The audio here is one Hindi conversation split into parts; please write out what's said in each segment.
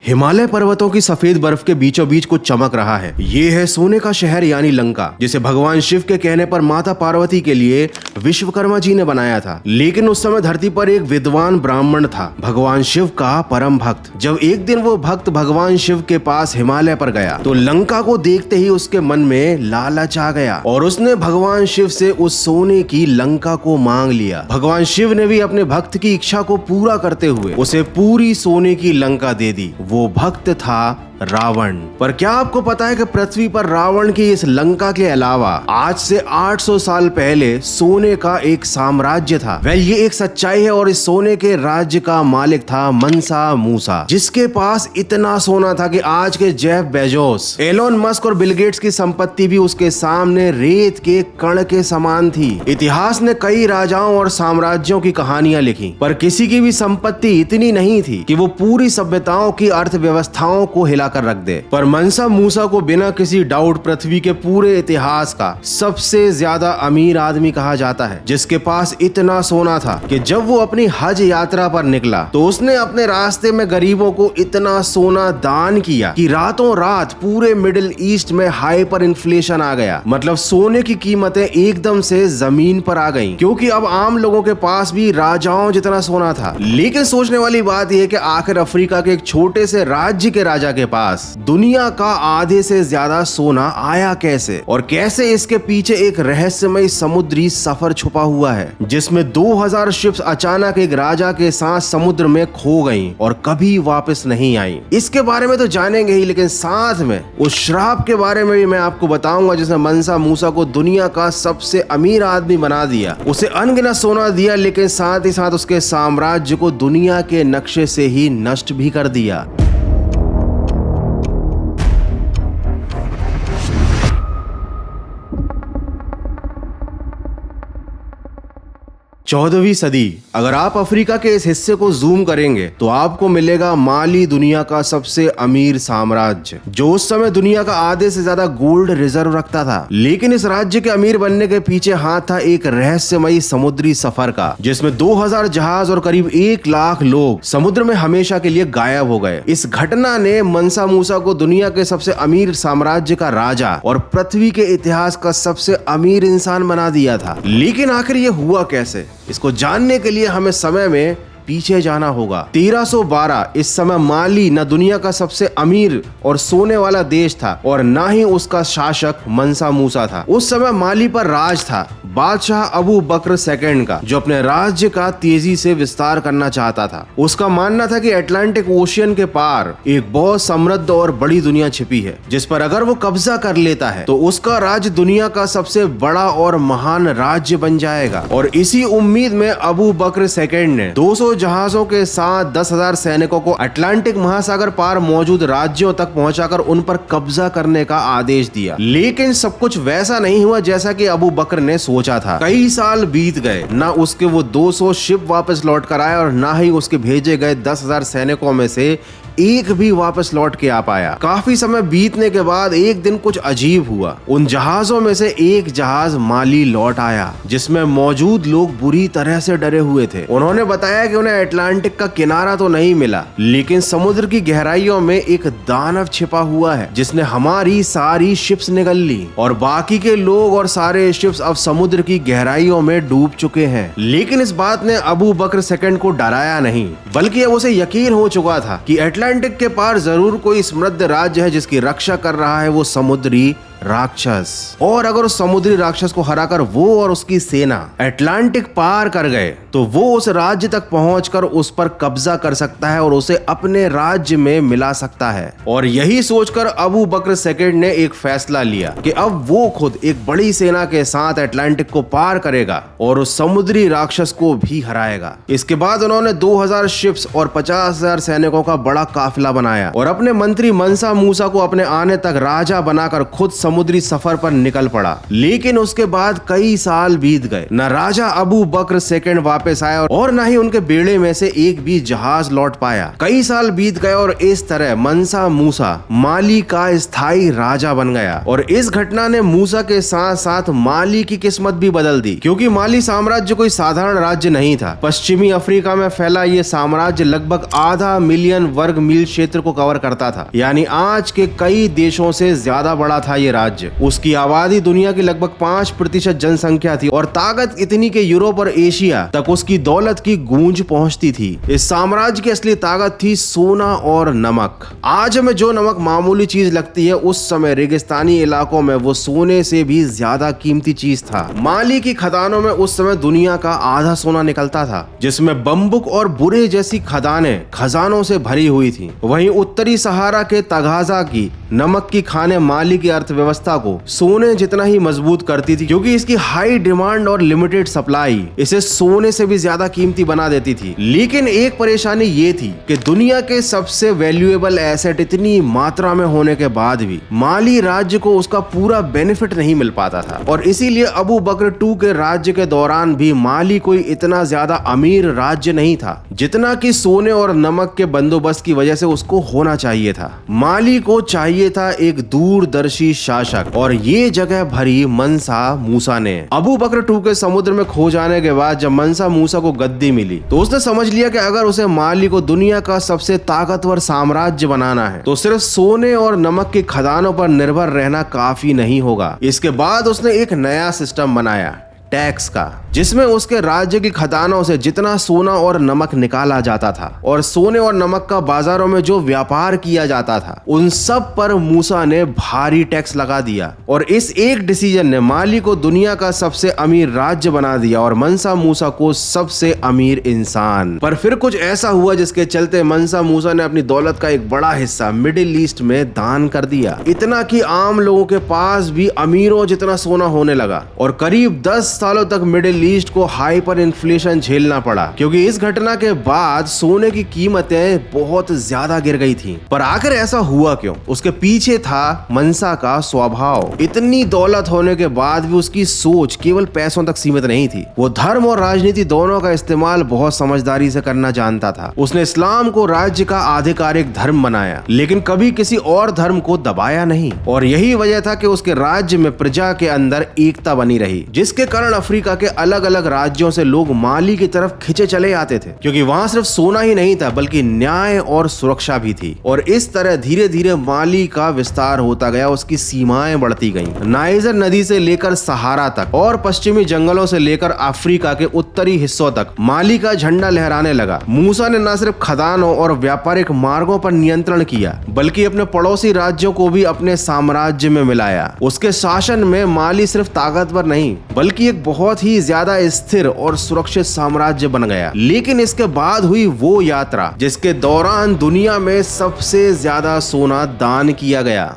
हिमालय पर्वतों की सफेद बर्फ के बीचों बीच कुछ चमक रहा है। ये है सोने का शहर यानी लंका, जिसे भगवान शिव के कहने पर माता पार्वती के लिए विश्वकर्मा जी ने बनाया था। लेकिन उस समय धरती पर एक विद्वान ब्राह्मण था, भगवान शिव का परम भक्त। जब एक दिन वो भक्त भगवान शिव के पास हिमालय पर गया तो लंका को देखते ही उसके मन में लालच आ गया और उसने भगवान शिव से उस सोने की लंका को मांग लिया। भगवान शिव ने भी अपने भक्त की इच्छा को पूरा करते हुए उसे पूरी सोने की लंका दे दी। वो भक्त था रावण। पर क्या आपको पता है कि पृथ्वी पर रावण की इस लंका के अलावा आज से 800 साल पहले सोने का एक साम्राज्य था। ये एक सच्चाई है और इस सोने के राज्य का मालिक था मनसा मूसा, जिसके पास इतना सोना था कि आज के जेफ बेजोस, एलोन मस्क और बिल गेट्स की संपत्ति भी उसके सामने रेत के कण के समान थी। इतिहास ने कई राजाओं और साम्राज्यों की कहानियां लिखी, पर किसी की भी संपत्ति इतनी नहीं थी कि वो पूरी सभ्यताओं की अर्थव्यवस्थाओं को हिला कर रख दे। पर मनसा मूसा को बिना किसी डाउट पृथ्वी के पूरे इतिहास का सबसे ज्यादा अमीर आदमी कहा जाता है, जिसके पास इतना सोना था कि जब वो अपनी हज यात्रा पर निकला तो उसने अपने रास्ते में गरीबों को इतना सोना दान किया कि रातों रात पूरे मिडिल ईस्ट में हाइपर इन्फ्लेशन आ गया। मतलब सोने की कीमतें एकदम से जमीन पर आ गईं, क्योंकि अब आम लोगों के पास भी राजाओं जितना सोना था। लेकिन सोचने वाली बात यह है कि आखिर अफ्रीका के एक छोटे से राज्य के राजा के पास दुनिया का आधे से ज्यादा सोना आया कैसे, और कैसे इसके पीछे एक रहस्यमय समुद्री सफर छुपा हुआ है, जिसमें 2000 शिप्स अचानक एक राजा के साथ समुद्र में खो गईं और कभी वापस नहीं आई। इसके बारे में तो जानेंगे ही, लेकिन साथ में उस श्राप के बारे में भी मैं आपको बताऊंगा जिसने मनसा मूसा को दुनिया का सबसे अमीर आदमी बना दिया। उसे अनगिनत सोना दिया, लेकिन साथ ही साथ उसके साम्राज्य को दुनिया के नक्शे से ही नष्ट भी कर दिया। 14वीं सदी। अगर आप अफ्रीका के इस हिस्से को जूम करेंगे तो आपको मिलेगा माली, दुनिया का सबसे अमीर साम्राज्य, जो उस समय दुनिया का आधे से ज्यादा गोल्ड रिजर्व रखता था। लेकिन इस राज्य के अमीर बनने के पीछे हाथ था एक रहस्यमयी समुद्री सफर का, जिसमें 2000 जहाज और करीब 1 लाख लोग समुद्र में हमेशा के लिए गायब हो गए। इस घटना ने मनसा मूसा को दुनिया के सबसे अमीर साम्राज्य का राजा और पृथ्वी के इतिहास का सबसे अमीर इंसान बना दिया था। लेकिन आखिर ये हुआ कैसे, इसको जानने के लिए हमें समय में पीछे जाना होगा। 1312 इस समय माली न दुनिया का सबसे अमीर और सोने वाला देश था और ना ही उसका शासक मनसा मूसा था। उस समय माली पर राज था बादशाह अबू बकर सेकंड का, जो अपने राज्य का तेजी से विस्तार करना चाहता था। उसका मानना था कि अटलांटिक ओशियन के पार एक बहुत समृद्ध और बड़ी दुनिया छिपी है, जिस पर अगर वो कब्जा कर लेता है तो उसका राज्य दुनिया का सबसे बड़ा और महान राज्य बन जाएगा। और इसी उम्मीद में अबू बकर सेकंड ने 200 जहाजों के साथ 10,000 सैनिकों को अटलांटिक महासागर पार मौजूद राज्यों तक पहुंचाकर उन पर कब्जा करने का आदेश दिया। लेकिन सब कुछ वैसा नहीं हुआ जैसा कि अबू बकर ने सोचा था। कई साल बीत गए, ना उसके वो 200 शिप वापस लौट कर आए और ना ही उसके भेजे गए 10,000 सैनिकों में से एक भी वापस लौट के आ पाया। काफी समय बीतने के बाद एक दिन कुछ अजीब हुआ। उन जहाजों में से एक जहाज माली लौट आया, जिसमें मौजूद लोग बुरी तरह से डरे हुए थे। उन्होंने बताया कि उन्हें अटलांटिक का किनारा तो नहीं मिला, लेकिन समुद्र की गहराइयों में एक दानव छिपा हुआ है, जिसने हमारी सारी शिप्स निगल ली और बाकी के लोग और सारे शिप्स अब समुद्र की गहराइयों में डूब चुके हैं। लेकिन इस बात ने अबू बकर सेकंड को डराया नहीं, बल्कि अब उसे यकीन हो चुका था कि अटलांटिक के पार जरूर कोई समृद्ध राज्य है जिसकी रक्षा कर रहा है वो समुद्री राक्षस। और अगर उस समुद्री राक्षस को हराकर वो और उसकी सेना अटलांटिक पार कर गए तो वो उस राज्य तक पहुंचकर उस पर कब्जा कर सकता है और उसे अपने राज्य में मिला सकता है। और यही सोचकर अबू बकर सेकंड ने एक फैसला लिया कि अब वो खुद एक बड़ी सेना के साथ अटलांटिक को पार करेगा और उस समुद्री राक्षस को भी हराएगा। इसके बाद उन्होंने 2000 शिप्स और 50,000 सैनिकों का बड़ा काफिला बनाया और अपने मंत्री मनसा मूसा को अपने आने तक राजा बनाकर खुद समुद्री सफर पर निकल पड़ा। लेकिन उसके बाद कई साल बीत गए, न राजा अबू बकर सेकंड वापस आया और न ही उनके बेड़े में से एक भी जहाज लौट पाया। कई साल बीत गए और इस तरह मंसा मूसा माली का स्थायी राजा बन गया। और इस घटना ने मूसा के साथ साथ माली की किस्मत भी बदल दी, क्योंकि माली साम्राज्य कोई साधारण राज्य नहीं था। पश्चिमी अफ्रीका में फैला ये साम्राज्य लगभग आधा मिलियन वर्ग मील क्षेत्र को कवर करता था, यानी आज के कई देशों से ज्यादा बड़ा था ये राज्य। उसकी आबादी दुनिया की लगभग 5% जनसंख्या थी और ताकत इतनी के यूरोप और एशिया तक उसकी दौलत की गूंज पहुंचती थी। इस साम्राज्य की असली ताकत थी सोना और नमक। आज हमें जो नमक मामूली चीज लगती है, उस समय रेगिस्तानी इलाकों में वो सोने से भी ज्यादा कीमती चीज था। माली की खदानों में उस समय दुनिया का आधा सोना निकलता था, जिसमें बम्बुक और बुरे जैसी खदानें खजानों से भरी हुई थी। वहीं उत्तरी सहारा के तगाजा की नमक की खाने माली की अर्थव्यवस्था को सोने जितना ही मजबूत करती थी, क्योंकि इसकी हाई डिमांड और लिमिटेड सप्लाई इसे सोने से भी ज्यादा कीमती बना देती थी। लेकिन एक परेशानी ये थी कि दुनिया के सबसे वैल्यूएबल एसेट इतनी मात्रा में होने के बाद भी माली राज्य को उसका पूरा बेनिफिट नहीं मिल पाता था। और इसीलिए अबू बकर II के राज्य के दौरान भी माली कोई इतना ज्यादा अमीर राज्य नहीं था, जितना कि सोने और नमक के बंदोबस्त की वजह से उसको होना चाहिए था। माली को चाहिए था एक दूरदर्शी शासक, और ये जगह भरी मंसा मूसा ने। अबू बकर II के समुद्र में खो जाने के बाद जब मंसा मूसा को गद्दी मिली, तो उसने समझ लिया कि अगर उसे माली को दुनिया का सबसे ताकतवर साम्राज्य बनाना है, तो सिर्फ सोने और नमक की खदानों पर निर्भर रहना काफी नहीं होगा। इसके बाद उसने एक नया सिस्टम बनाया, टैक्स का, जिसमें उसके राज्य की खदानों से जितना सोना और नमक निकाला जाता था और सोने और नमक का बाजारों में जो व्यापार किया जाता था, उन सब पर मूसा ने भारी टैक्स लगा दिया। और इस एक डिसीजन ने माली को दुनिया का सबसे अमीर राज्य बना दिया और मंसा मूसा को सबसे अमीर इंसान। पर फिर कुछ ऐसा हुआ जिसके चलते मंसा मूसा ने अपनी दौलत का एक बड़ा हिस्सा मिडिल ईस्ट में दान कर दिया, इतना कि आम लोगों के पास भी अमीरों जितना सोना होने लगा। और करीब 10 सालों तक मिडिल ईस्ट को हाइपर इन्फ्लेशन झेलना पड़ा, क्योंकि इस घटना के बाद सोने की कीमतें बहुत ज्यादा गिर गई थीं। पर आखिर ऐसा हुआ क्यों? उसके पीछे था मंसा का स्वभाव। इतनी दौलत होने के बाद भी उसकी सोच केवल पैसों तक सीमित नहीं थी। वो धर्म और राजनीति दोनों का इस्तेमाल बहुत समझदारी से करना जानता था। उसने इस्लाम को राज्य का आधिकारिक धर्म बनाया, लेकिन कभी किसी और धर्म को दबाया नहीं। और यही वजह था कि उसके राज्य में प्रजा के अंदर एकता बनी रही, जिसके कारण अफ्रीका के अलग अलग राज्यों से लोग माली की तरफ खिंचे चले आते थे, क्योंकि वहां सिर्फ सोना ही नहीं था बल्कि न्याय और सुरक्षा भी थी। और इस तरह धीरे धीरे माली का विस्तार होता गया, उसकी सीमाएं बढ़ती गईं। नाइजर नदी से लेकर सहारा तक और पश्चिमी जंगलों से लेकर अफ्रीका के उत्तरी हिस्सों तक माली का झंडा लहराने लगा। मूसा ने न सिर्फ खदानों और व्यापारिक मार्गों पर नियंत्रण किया, बल्कि अपने पड़ोसी राज्यों को भी अपने साम्राज्य में मिलाया। उसके शासन में माली सिर्फ ताकतवर नहीं, बल्कि एक बहुत ही ज्यादा स्थिर और सुरक्षित साम्राज्य बन गया। लेकिन इसके बाद हुई वो यात्रा जिसके दौरान दुनिया में सबसे ज्यादा सोना दान किया गया।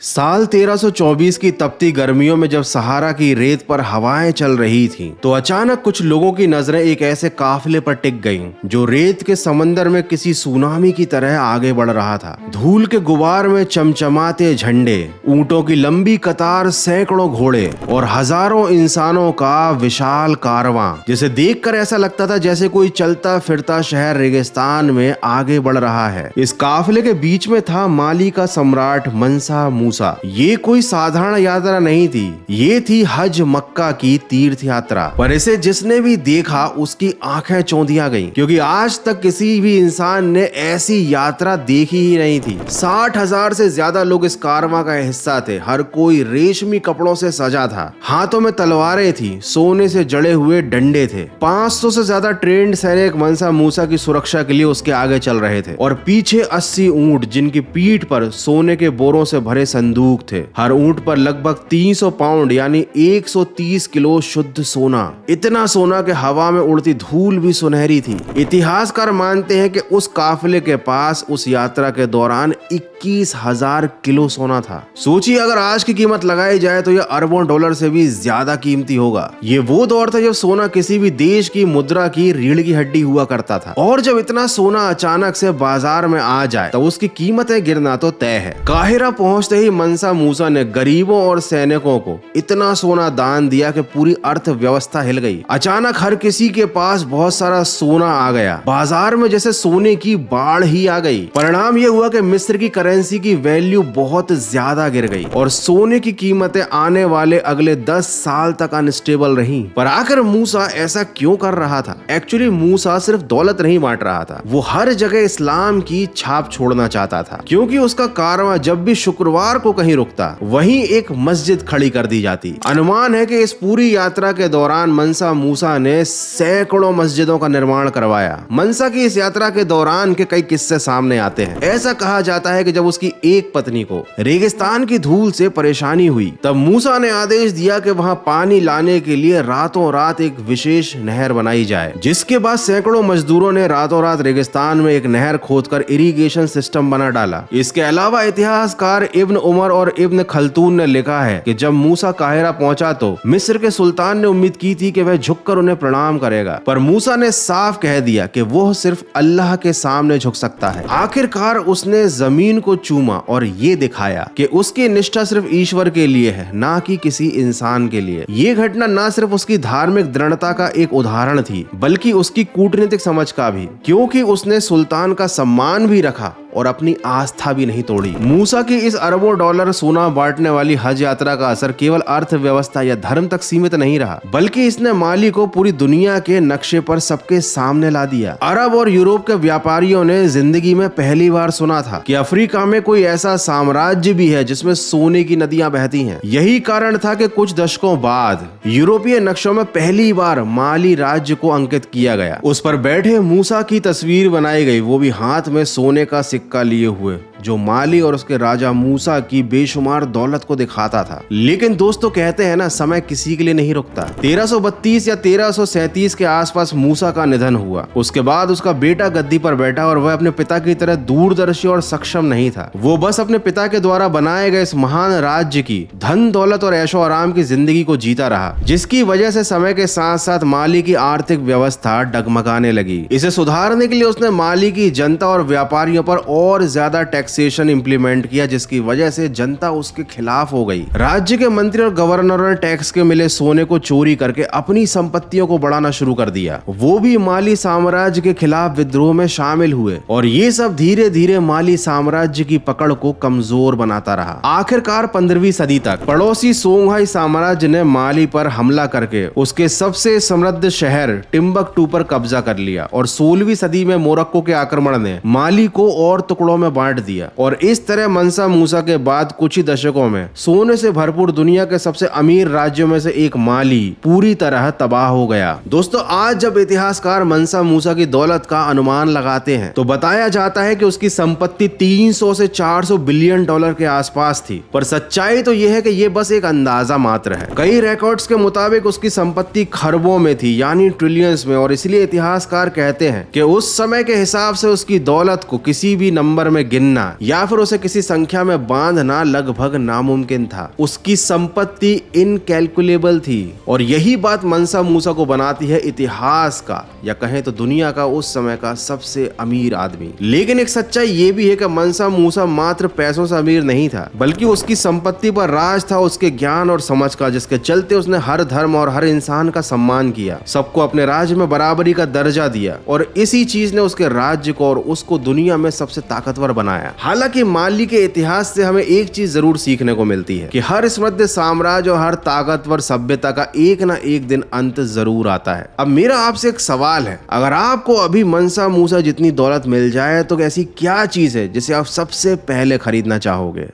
साल 1324 की तपती गर्मियों में जब सहारा की रेत पर हवाएं चल रही थीं, तो अचानक कुछ लोगों की नजरें एक ऐसे काफिले पर टिक गईं, जो रेत के समंदर में किसी सुनामी की तरह आगे बढ़ रहा था। धूल के गुबार में चमचमाते झंडे, ऊंटों की लंबी कतार, सैकड़ों घोड़े और हजारों इंसानों का विशाल कारवां, जिसे देखकर ऐसा लगता था जैसे कोई चलता फिरता शहर रेगिस्तान में आगे बढ़ रहा है। इस काफिले के बीच में था माली का सम्राट मंसा मूसा। ये कोई साधारण यात्रा नहीं थी, ये थी हज मक्का की तीर्थ यात्रा। पर इसे जिसने भी देखा उसकी आंखें चौंधिया गईं, क्योंकि आज तक किसी भी इंसान ने ऐसी यात्रा देखी ही नहीं थी। 60,000 से ज्यादा लोग इस कारवां का हिस्सा थे। हर कोई रेशमी कपड़ों से सजा था, हाथों में तलवारें थी, सोने से जड़े हुए डंडे थे। 500 से ज्यादा ट्रेंड सैनिक मंसा मूसा की सुरक्षा के लिए उसके आगे चल रहे थे, और पीछे 80 ऊंट जिनकी पीठ पर सोने के बोरों से भरे संदूक थे। हर ऊंट पर लगभग 300 पाउंड यानी 130 किलो शुद्ध सोना। इतना सोना कि हवा में उड़ती धूल भी सुनहरी थी। इतिहासकार मानते हैं कि उस काफिले के पास उस यात्रा के दौरान 21,000 किलो सोना था। सोचिए अगर आज की कीमत लगाई जाए तो यह अरबों डॉलर से भी ज्यादा कीमती होगा। ये वो दौर था जब सोना किसी भी देश की मुद्रा की रीढ़ की हड्डी हुआ करता था, और जब इतना सोना अचानक से बाजार में आ जाए तो उसकी कीमतें गिरना तो तय है। काहिरा पहुंचते ही मनसा मूसा ने गरीबों और सैनिकों को इतना सोना दान दिया कि पूरी अर्थव्यवस्था हिल गई। अचानक हर किसी के पास बहुत सारा सोना आ गया, बाजार में जैसे सोने की बाढ़ ही आ गई। परिणाम यह हुआ कि मिस्र की करेंसी की वैल्यू बहुत ज्यादा गिर गई और सोने की कीमतें आने वाले अगले 10 साल तक अनस्टेबल रहीं। पर आखिर मूसा ऐसा क्यों कर रहा था? एक्चुअली मूसा सिर्फ दौलत नहीं बांट रहा था, वो हर जगह इस्लाम की छाप छोड़ना चाहता था, क्योंकि उसका कारवां जब भी शुक्रवार को कहीं रुकता वहीं एक मस्जिद खड़ी कर दी जाती। अनुमान है कि इस पूरी यात्रा के दौरान मनसा मूसा ने सैकड़ों मस्जिदों का निर्माण करवाया। मनसा की इस यात्रा के दौरान के कई किस्से सामने आते हैं। ऐसा कहा जाता है कि जब उसकी एक पत्नी को रेगिस्तान की धूल से परेशानी हुई तब मूसा ने आदेश दिया कि वहां पानी लाने के लिए रातों रात एक विशेष नहर बनाई जाए, जिसके बाद सैकड़ों मजदूरों ने रातों रात रेगिस्तान में एक नहर खोदकर इरिगेशन सिस्टम बना डाला। इसके अलावा इतिहासकार इब्न उमर और इब्न खल्तून ने लिखा है कि जब मूसा काहिरा पहुंचा तो मिस्र के सुल्तान ने उम्मीद की थी कि वह झुककर उन्हें प्रणाम करेगा, पर मूसा ने साफ कह दिया कि वो सिर्फ अल्लाह के सामने झुक सकता है। आखिरकार उसने जमीन को चूमा और ये दिखाया कि उसकी निष्ठा सिर्फ ईश्वर के लिए है, ना कि किसी इंसान के लिए। ये घटना न सिर्फ उसकी धार्मिक दृढ़ता का एक उदाहरण थी, बल्कि उसकी कूटनीतिक समझ का भी, क्योंकि उसने सुल्तान का सम्मान भी रखा और अपनी आस्था भी नहीं तोड़ी। मूसा की इस अरबों डॉलर सोना बांटने वाली हज यात्रा का असर केवल अर्थव्यवस्था या धर्म तक सीमित नहीं रहा, बल्कि इसने माली को पूरी दुनिया के नक्शे पर सबके सामने ला दिया। अरब और यूरोप के व्यापारियों ने जिंदगी में पहली बार सुना था कि अफ्रीका में कोई ऐसा साम्राज्य भी है जिसमें सोने की नदियां बहती हैं। यही कारण था कि कुछ दशकों बाद यूरोपीय नक्शों में पहली बार माली राज्य को अंकित किया गया। उस पर बैठे मूसा की तस्वीर बनाई गई, वो भी हाथ में सोने का सिक्का लिए हुए, जो माली और उसके राजा मूसा की बेशुमार दौलत को दिखाता था। लेकिन दोस्तों कहते हैं ना, समय किसी के लिए नहीं रुकता। 1332 या 1337 के आसपास मूसा का निधन हुआ। उसके बाद उसका बेटा गद्दी पर बैठा और वह अपने पिता की तरह दूरदर्शी और सक्षम नहीं था। वो बस अपने पिता के द्वारा बनाए गए इस महान राज्य की धन दौलत और ऐशो आराम की जिंदगी को जीता रहा, जिसकी वजह से समय के साथ साथ माली की आर्थिक व्यवस्था डगमगाने लगी। इसे सुधारने के लिए उसने माली की जनता और व्यापारियों पर और ज्यादा टैक्सेशन इंप्लीमेंट किया, जिसकी वजह से जनता उसके खिलाफ हो गई। राज्य के मंत्री और गवर्नरों ने टैक्स के मिले सोने को चोरी करके अपनी संपत्तियों को बढ़ाना शुरू कर दिया। वो भी माली साम्राज्य के खिलाफ विद्रोह में शामिल हुए और ये सब धीरे धीरे माली साम्राज्य की पकड़ को कमजोर बनाता रहा। आखिरकार 15वीं सदी तक पड़ोसी सोंघाई साम्राज्य ने माली पर हमला करके उसके सबसे समृद्ध शहर टिम्बकटू पर कब्जा कर लिया और 16वीं सदी में मोरक्को के आक्रमण ने माली को और टुकड़ों में बांट दिया। और इस तरह मनसा मूसा के बाद कुछ ही दशकों में सोने से भरपूर दुनिया के सबसे अमीर राज्यों में से एक माली पूरी तरह तबाह हो गया। दोस्तों, आज जब इतिहासकार मनसा मूसा की दौलत का अनुमान लगाते हैं तो बताया जाता है कि उसकी संपत्ति 300 से 400 बिलियन डॉलर के आसपास थी, पर सच्चाई तो यह है कि यह बस एक अंदाजा मात्र है। कई रिकॉर्ड्स के मुताबिक उसकी संपत्ति खरबों में थी, यानी ट्रिलियंस में, और इसलिए इतिहासकार कहते हैं कि उस समय के हिसाब से उसकी दौलत को किसी भी नंबर में गिनना या फिर उसे किसी संख्या में बांधना लगभग नामुमकिन था। उसकी संपत्ति इनकैलकुलेबल थी और यही बात मनसा मूसा को बनाती है इतिहास का, या कहें तो दुनिया का उस समय का सबसे अमीर आदमी। लेकिन एक सच्चाई ये भी है कि मनसा मूसा मात्र पैसों से अमीर नहीं था, बल्कि उसकी संपत्ति पर राज था उसके ज्ञान और समझ का, जिसके चलते उसने हर धर्म और हर इंसान का सम्मान किया, सबको अपने राज्य में बराबरी का दर्जा दिया, और इसी चीज ने उसके राज्य को और उसको दुनिया में सबसे ताकतवर बनाया। हालांकि माली के इतिहास से हमें एक चीज जरूर सीखने को मिलती है कि हर समृद्ध साम्राज्य और हर ताकतवर सभ्यता का एक ना एक दिन अंत जरूर आता है। अब मेरा आपसे एक सवाल है, अगर आपको अभी मनसा मूसा जितनी दौलत मिल जाए तो ऐसी क्या चीज है जिसे आप सबसे पहले खरीदना चाहोगे?